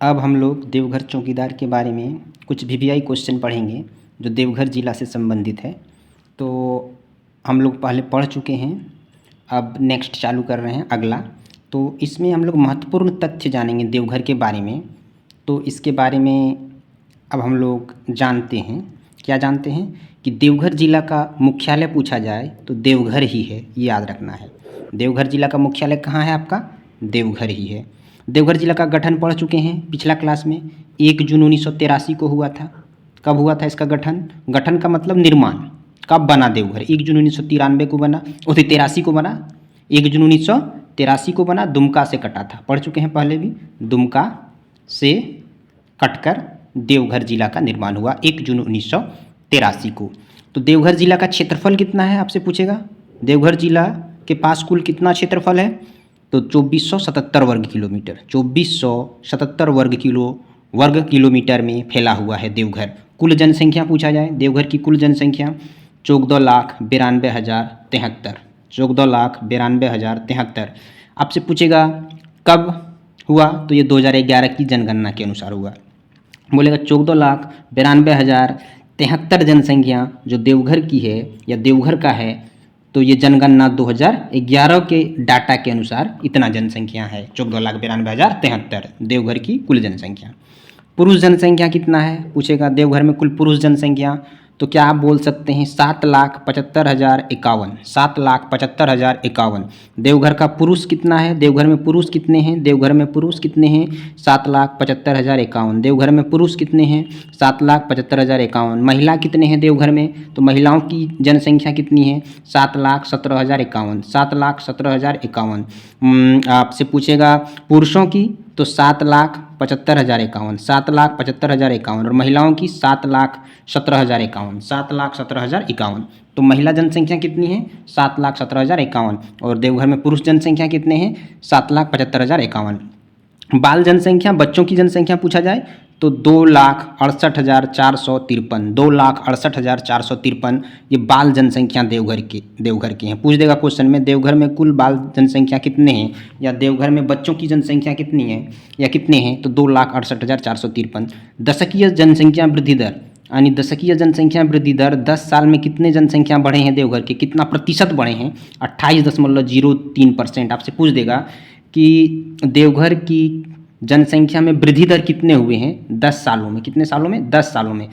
अब हम लोग देवघर चौकीदार के बारे में कुछ वीवीआई क्वेश्चन पढ़ेंगे जो देवघर ज़िला से संबंधित है। तो हम लोग पहले पढ़ चुके हैं, अब नेक्स्ट चालू कर रहे हैं अगला। तो इसमें हम लोग महत्वपूर्ण तथ्य जानेंगे देवघर के बारे में। तो इसके बारे में अब हम लोग जानते हैं, क्या जानते हैं कि देवघर ज़िला का मुख्यालय पूछा जाए तो देवघर ही है, ये याद रखना है। देवघर ज़िला का मुख्यालय कहाँ है आपका? देवघर ही है। देवघर ज़िला का गठन पढ़ चुके हैं पिछला क्लास में, 1 जून 1983 को हुआ था। कब हुआ था इसका गठन? गठन का मतलब निर्माण। कब बना देवघर? 1 जून 1993 को बना, 83 को बना, 1 जून 1983 को बना। दुमका से कटा था, पढ़ चुके हैं पहले भी। दुमका से कटकर देवघर ज़िला का निर्माण हुआ 1 जून 1983 को। तो देवघर ज़िला का क्षेत्रफल कितना है आपसे पूछेगा। देवघर ज़िला के पास कुल कितना क्षेत्रफल है? तो 2477 वर्ग किलोमीटर, 2477 वर्ग किलोमीटर में फैला हुआ है देवघर। कुल जनसंख्या पूछा जाए, देवघर की कुल जनसंख्या 14,92,073, 14,92,073। आपसे पूछेगा कब हुआ, तो ये 2011 की जनगणना के अनुसार हुआ। बोलेगा 14,92,073 जनसंख्या जो देवघर की है या देवघर का है, तो ये जनगणना 2011 के डाटा के अनुसार इतना जनसंख्या है, 14,92,073 देवघर की कुल जनसंख्या। पुरुष जनसंख्या कितना है पूछेगा, देवघर में कुल पुरुष जनसंख्या। तो क्या आप बोल सकते हैं 7,75,051, 7,75,051। देवघर का पुरुष कितना है? देवघर में पुरुष कितने हैं? देवघर में पुरुष कितने हैं? 7,75,051। देवघर में पुरुष कितने हैं? 7,75,051। महिला कितने हैं देवघर में? तो महिलाओं की जनसंख्या कितनी है? 7,17,051, 7,17,051। आपसे पूछेगा पुरुषों की, तो 7,75,051, 7,75,051। और महिलाओं की 7,17,051, 7,17,051। तो महिला जनसंख्या कितनी है? 7,17,051। और देवघर में पुरुष जनसंख्या कितने हैं? 7,75,051। बाल जनसंख्या, बच्चों की जनसंख्या पूछा जाए तो 2,68,453, 2,68,453 ये बाल जनसंख्या देवघर की हैं। पूछ देगा क्वेश्चन में देवघर में कुल बाल जनसंख्या कितने हैं, या देवघर में बच्चों की जनसंख्या कितनी है या कितने हैं, तो 2,68,453। दशकीय जनसंख्या वृद्धि दर, यानी दशकीय जनसंख्या वृद्धि दर 10 साल में कितने जनसंख्या बढ़े हैं देवघर के, कितना प्रतिशत बढ़े हैं? 28.03%। आपसे पूछ देगा कि देवघर की जनसंख्या में वृद्धि दर कितने हुए हैं 10 सालों में। कितने सालों में? 10 सालों में।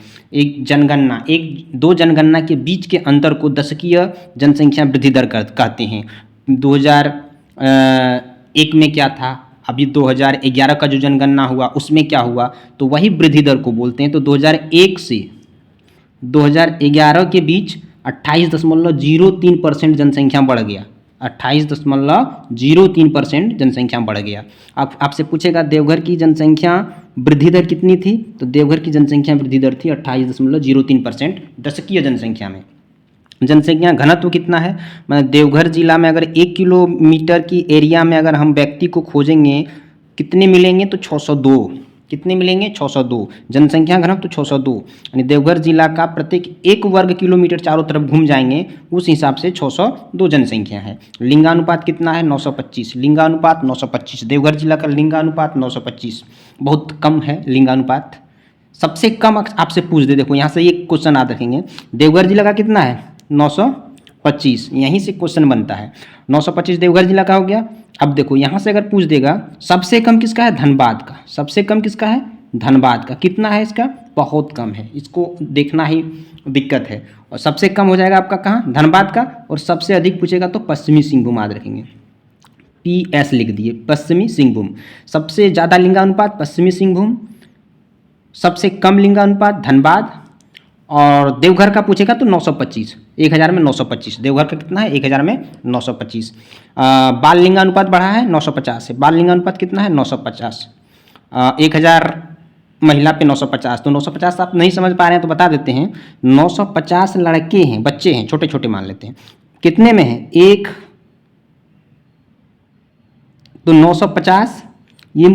दो जनगणना के बीच के अंतर को दशकीय जनसंख्या वृद्धि दर कहते हैं। 2001 में क्या था, अभी 2011 का जो जनगणना हुआ उसमें क्या हुआ, तो वही वृद्धि दर को बोलते हैं। तो 2001 से 2011 के बीच 28.03% जनसंख्या बढ़ गया, 28.03% जनसंख्या बढ़ गया। आपसे पूछेगा देवघर की जनसंख्या वृद्धि दर कितनी थी, तो देवघर की जनसंख्या वृद्धि दर थी 28.03% दशकीय जनसंख्या में। जनसंख्या घनत्व कितना है, मतलब देवघर जिला में अगर 1 किलोमीटर की एरिया में अगर हम व्यक्ति को खोजेंगे कितने मिलेंगे, तो 602। कितने मिलेंगे? 602। जनसंख्या घनत्व 602, यानी देवघर जिला का प्रत्येक 1 वर्ग किलोमीटर चारों तरफ घूम जाएंगे उस हिसाब से 602 जनसंख्या है। लिंगानुपात कितना है? 925। लिंगानुपात 925। देवघर जिला का लिंगानुपात 925, बहुत कम है लिंगानुपात। सबसे कम आपसे पूछ दे, देखो यहाँ से एक क्वेश्चन याद रखेंगे, देवघर जिला का कितना है? 925। यहीं से क्वेश्चन बनता है। 925 देवघर जिला का हो गया। अब देखो यहाँ से अगर पूछ देगा सबसे कम किसका है? धनबाद का। सबसे कम किसका है? धनबाद का। कितना है इसका? बहुत कम है, इसको देखना ही दिक्कत है। और सबसे कम हो जाएगा आपका कहाँ? धनबाद का। और सबसे अधिक पूछेगा तो पश्चिमी सिंहभूम याद रखेंगे, PS लिख दिए, पश्चिमी सिंहभूम। सबसे ज़्यादा लिंगानुपात पश्चिमी सिंहभूम, सबसे कम लिंगानुपात धनबाद। और देवघर का पूछेगा तो 925, 1000 में 925। देवघर का कितना है? 1000 में 925। बाल लिंगानुपात बढ़ा है 950 है। बाल लिंगानुपात कितना है? 950। 1000 महिला पे 950, तो 950 आप नहीं समझ पा रहे हैं तो बता देते हैं। 950 लड़के हैं, बच्चे हैं, छोटे छोटे मान लेते हैं। कितने में है? एक, तो 950 ये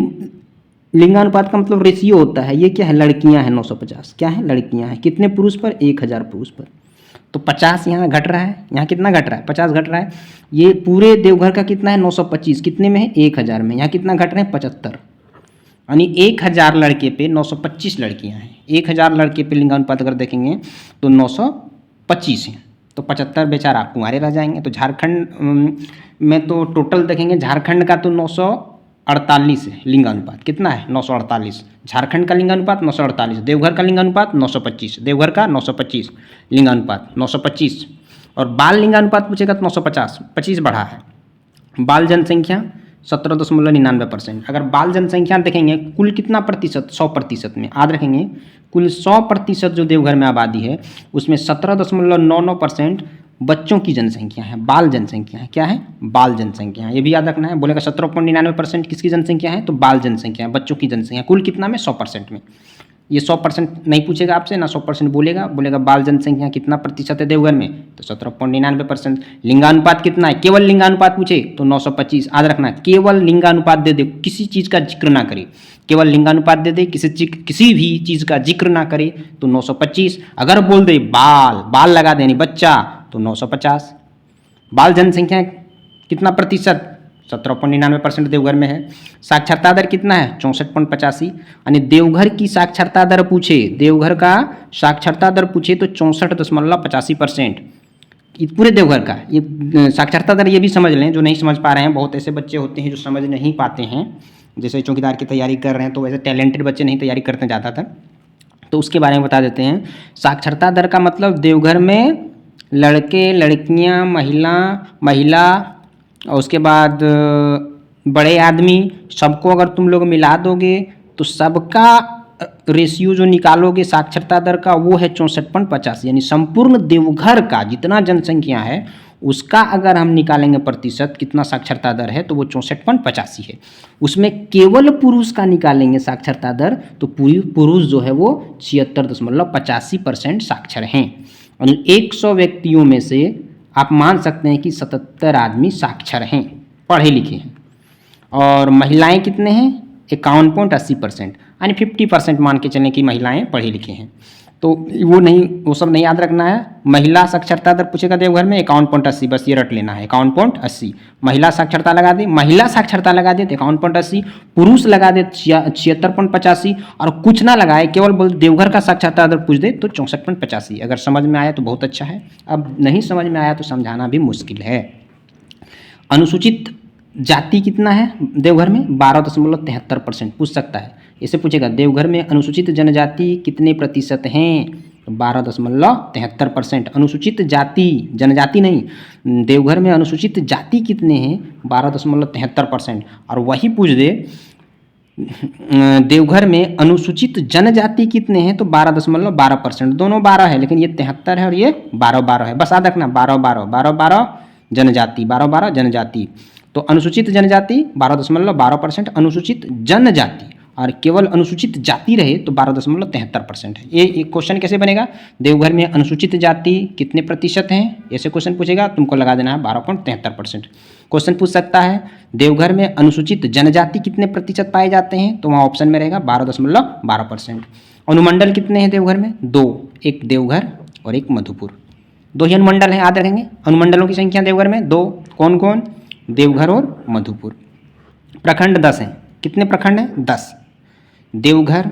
लिंगानुपात का मतलब रेशियो होता है। ये क्या है? लड़कियां हैं। 950 क्या है? लड़कियां हैं। कितने पुरुष पर? 1000 पुरुष पर। तो 50 यहाँ घट रहा है, यहाँ कितना घट रहा है? 50 घट रहा है। ये पूरे देवघर का कितना है? 925। कितने में है? 1000 में। यहाँ कितना घट रहे हैं? 75। यानी 1000 लड़के पे 925 लड़कियां हैं। 1000 लड़के पे लिंगानुपात अगर देखेंगे तो 925 हैं, तो 75 बेचारा कुंवारे रह जाएंगे। तो झारखंड में तो टोटल देखेंगे, झारखंड का तो 948 है लिंगानुपात। कितना है? 948। झारखंड का लिंगानुपात 948, देवघर का लिंगानुपात 925, देवघर का 925 लिंगानुपात 925। और बाल लिंगानुपात पूछेगा तो 950, 25 बढ़ा है। बाल जनसंख्या 17.99%। अगर बाल जनसंख्या देखेंगे कुल कितना प्रतिशत, 100% में याद रखेंगे, कुल 100% जो देवघर में आबादी है उसमें 17.99% बच्चों की जनसंख्या है, बाल जनसंख्या है। क्या है? बाल जनसंख्या है। ये भी याद रखना है। बोलेगा 17.99% किसकी जनसंख्या है? तो बाल जनसंख्या है, बच्चों की जनसंख्या। कुल कितना में? 100% में। ये 100% नहीं पूछेगा आपसे, ना 100% बोलेगा। बोलेगा बाल जनसंख्या कितना प्रतिशत है देवघर में, तो 17.99%। लिंगानुपात कितना है? केवल लिंगानुपात पूछे तो 925। याद रखना, केवल लिंगानुपात दे दे, किसी चीज़ का जिक्र ना करे। केवल लिंगानुपात दे दे, किसी भी चीज़ का जिक्र ना करे तो 925। अगर बोल दे बाल, बाल लगा दे यानी बच्चा, तो 950। बाल जनसंख्या कितना प्रतिशत? 17.99% देवघर में है। साक्षरता दर कितना है? 64.85। यानी देवघर की साक्षरता दर पूछे, देवघर का साक्षरता दर पूछे तो 64.85%। पूरे देवघर का ये साक्षरता दर। ये भी समझ लें, जो नहीं समझ पा रहे हैं, बहुत ऐसे बच्चे होते हैं जो समझ नहीं पाते हैं, जैसे चौकीदार की तैयारी कर रहे हैं तो वैसे टैलेंटेड बच्चे नहीं तैयारी करते ज़्यादातर, तो उसके बारे में बता देते हैं। साक्षरता दर का मतलब देवघर में लड़के, लड़कियां, महिला और उसके बाद बड़े आदमी, सबको अगर तुम लोग मिला दोगे तो सबका रेशियो जो निकालोगे साक्षरता दर का वो है 64.85। यानी संपूर्ण देवघर का जितना जनसंख्या है उसका अगर हम निकालेंगे प्रतिशत कितना साक्षरता दर है तो वो 64.85 है। उसमें केवल पुरुष का निकालेंगे साक्षरता दर तो पुरुष जो है वो 76.85% साक्षर हैं। और 100 व्यक्तियों में से आप मान सकते हैं कि 77 आदमी साक्षर हैं, पढ़े लिखे हैं। और महिलाएं कितने हैं? 51.80%, यानी 50% मान के चलें कि महिलाएं पढ़े लिखे हैं। तो वो सब नहीं याद रखना है। महिला साक्षरता दर पूछेगा देवघर में 51.80, बस ये रट लेना है 51.80। महिला साक्षरता लगा दे, महिला साक्षरता लगा दे तो 51.80, पुरुष लगा दे 76.85 और कुछ ना लगाए, केवल बोल देवघर का साक्षरता दर पूछ दे तो 64.85। अगर समझ में आया तो बहुत अच्छा है, अब नहीं समझ में आया तो समझाना भी मुश्किल है। अनुसूचित जाति कितना है देवघर में? 12.73% पूछ सकता है। इसे पूछेगा देवघर में अनुसूचित जनजाति कितने प्रतिशत हैं? 12.73%। अनुसूचित जाति, जनजाति नहीं, देवघर में अनुसूचित जाति कितने हैं? 12.73%। और वही पूछ दे देवघर में अनुसूचित जनजाति कितने हैं तो 12.12%। दोनों 12 है, लेकिन ये 73 है और ये 12 है। बस याद रखना 12 जनजाति, 12 जनजाति। तो अनुसूचित जनजाति 12.12%, अनुसूचित जनजाति और केवल अनुसूचित जाति रहे तो 12.73% है। ये क्वेश्चन कैसे बनेगा? देवघर में अनुसूचित जाति कितने प्रतिशत हैं, ऐसे क्वेश्चन पूछेगा, तुमको लगा देना है 12.73%। क्वेश्चन पूछ सकता है देवघर में अनुसूचित जनजाति कितने प्रतिशत पाए जाते हैं, तो वहाँ ऑप्शन में रहेगा 12.12%। अनुमंडल कितने हैं देवघर में? 2, एक देवघर और एक मधुपुर। 2 ही अनुमंडल हैं, याद रखेंगे। अनुमंडलों की संख्या देवघर में 2, कौन कौन? देवघर और मधुपुर। प्रखंड 10 हैं। कितने प्रखंड हैं? 10। देवघर,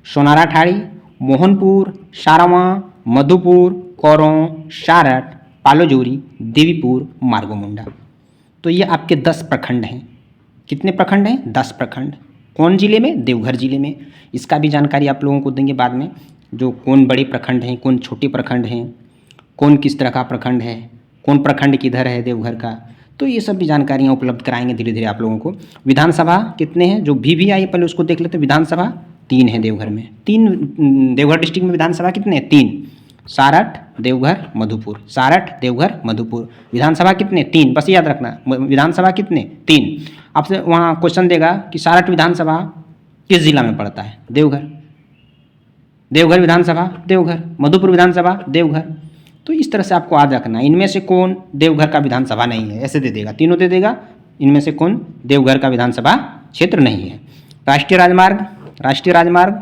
सोनारा ठाड़ी, मोहनपुर, सारवा, मधुपुर, कोरों, सारठ, पालोजोरी, देवीपुर, मार्गोमुंडा। तो ये आपके 10 प्रखंड हैं। कितने प्रखंड हैं? 10 प्रखंड। कौन जिले में? देवघर जिले में। इसका भी जानकारी आप लोगों को देंगे बाद में, जो कौन बड़े प्रखंड हैं, कौन छोटे प्रखंड हैं, कौन किस तरह का प्रखंड है, कौन प्रखंड किधर है देवघर का, तो ये सब भी जानकारियाँ उपलब्ध कराएंगे धीरे धीरे आप लोगों को। विधानसभा कितने हैं? जो भी आई पहले उसको देख लेते हैं। विधानसभा 3 है देवघर में। 3 देवघर डिस्ट्रिक्ट में विधानसभा कितने हैं? 3। सारठ, देवघर, मधुपुर। सारठ, देवघर, मधुपुर। विधानसभा कितने? 3। बस याद रखना विधानसभा कितने? 3। आपसे वहाँ क्वेश्चन देगा कि सारठ विधानसभा किस जिला में पड़ता है? देवघर। देवघर विधानसभा देवघर, मधुपुर विधानसभा देवघर। तो इस तरह से आपको याद रखना इनमें से कौन देवघर का विधानसभा नहीं है, ऐसे दे देगा, तीनों दे देगा, इनमें से कौन देवघर का विधानसभा क्षेत्र नहीं है। राष्ट्रीय राजमार्ग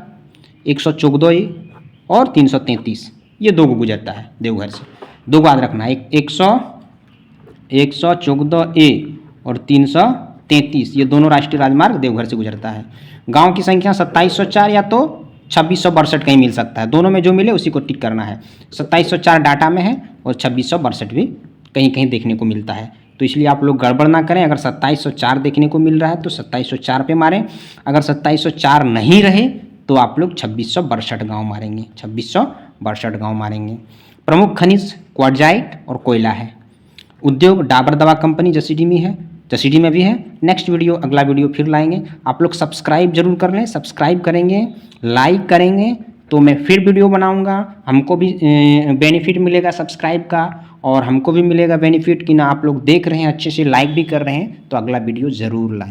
114 और 333, ये 2 को गुजरता है देवघर से। 2 को याद रखना, 114A और 333, ये दोनों राष्ट्रीय राजमार्ग देवघर से गुजरता है। गांव की संख्या 2704 या तो 2662 कहीं मिल सकता है, दोनों में जो मिले उसी को टिक करना है। 2704 डाटा में है और 2662 भी कहीं कहीं देखने को मिलता है, तो इसलिए आप लोग गड़बड़ ना करें। अगर 2704 देखने को मिल रहा है तो 2704 पे मारें, अगर 2704 नहीं रहे तो आप लोग 2662 गाँव मारेंगे, 2662 गाँव मारेंगे। प्रमुख खनिज क्वार्टजाइट और कोयला है। उद्योग डाबर दवा कंपनी जसीडीह में भी है। नेक्स्ट वीडियो, अगला वीडियो फिर लाएंगे। आप लोग सब्सक्राइब जरूर कर लें, सब्सक्राइब करेंगे, लाइक करेंगे तो मैं फिर वीडियो बनाऊंगा। हमको भी बेनिफिट मिलेगा सब्सक्राइब का, और हमको भी मिलेगा बेनिफिट कि ना आप लोग देख रहे हैं अच्छे से, लाइक भी कर रहे हैं, तो अगला वीडियो ज़रूर लाएंगे।